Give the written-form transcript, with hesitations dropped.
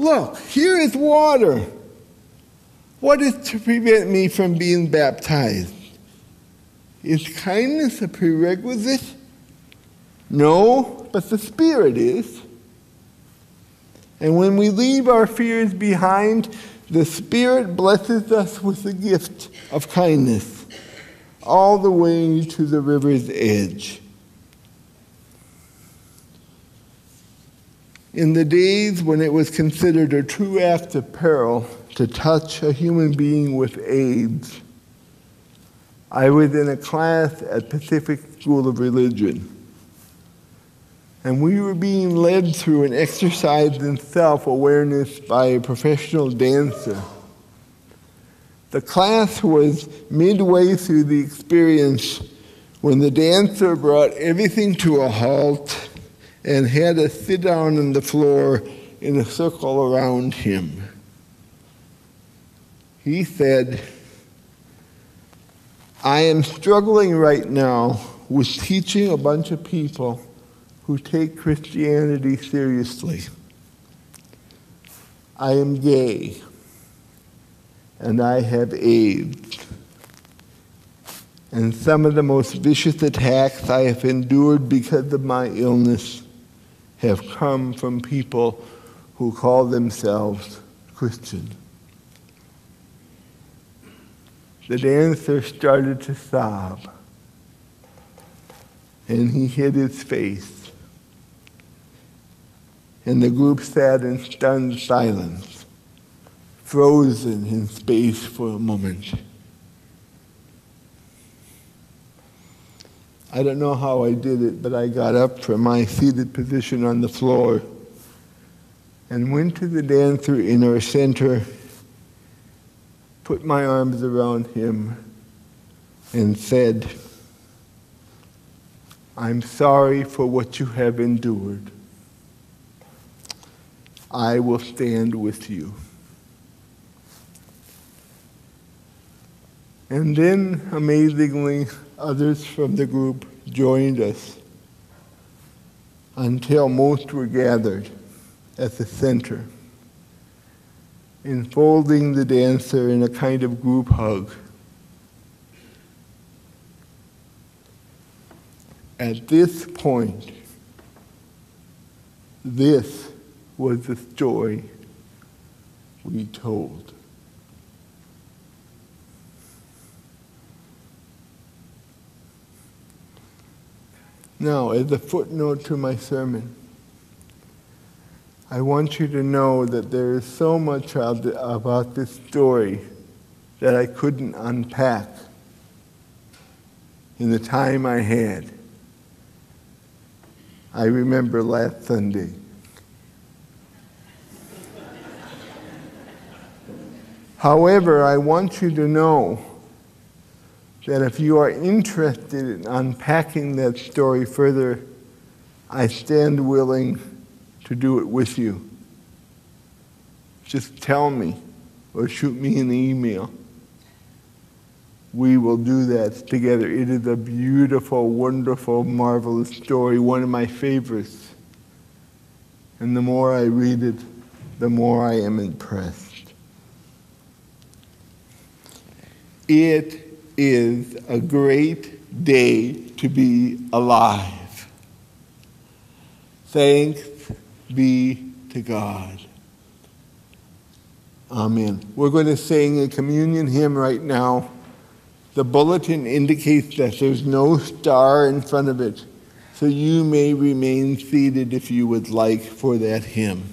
Look, here is water. What is to prevent me from being baptized? Is kindness a prerequisite? No, but the Spirit is. And when we leave our fears behind, the Spirit blesses us with the gift of kindness all the way to the river's edge. In the days when it was considered a true act of peril to touch a human being with AIDS, I was in a class at Pacific School of Religion, and we were being led through an exercise in self-awareness by a professional dancer. The class was midway through the experience when the dancer brought everything to a halt and had us sit down on the floor in a circle around him. He said, I am struggling right now with teaching a bunch of people who take Christianity seriously. I am gay, and I have AIDS. And some of the most vicious attacks I have endured because of my illness have come from people who call themselves Christian. The dancer started to sob, and he hid his face. And the group sat in stunned silence, frozen in space for a moment. I don't know how I did it, but I got up from my seated position on the floor and went to the dancer in our center, put my arms around him, and said, I'm sorry for what you have endured. I will stand with you. And then, amazingly, others from the group joined us until most were gathered at the center, enfolding the dancer in a kind of group hug. At this point, this was the story we told. Now, as a footnote to my sermon, I want you to know that there is so much about this story that I couldn't unpack in the time I had. I remember last Sunday. However, I want you to know that if you are interested in unpacking that story further, I stand willing to do it with you. Just tell me or shoot me an email. We will do that together. It is a beautiful, wonderful, marvelous story, one of my favorites. And the more I read it, the more I am impressed. It is a great day to be alive. Thanks be to God. Amen. We're going to sing a communion hymn right now. The bulletin indicates that there's no star in front of it, so you may remain seated if you would like for that hymn.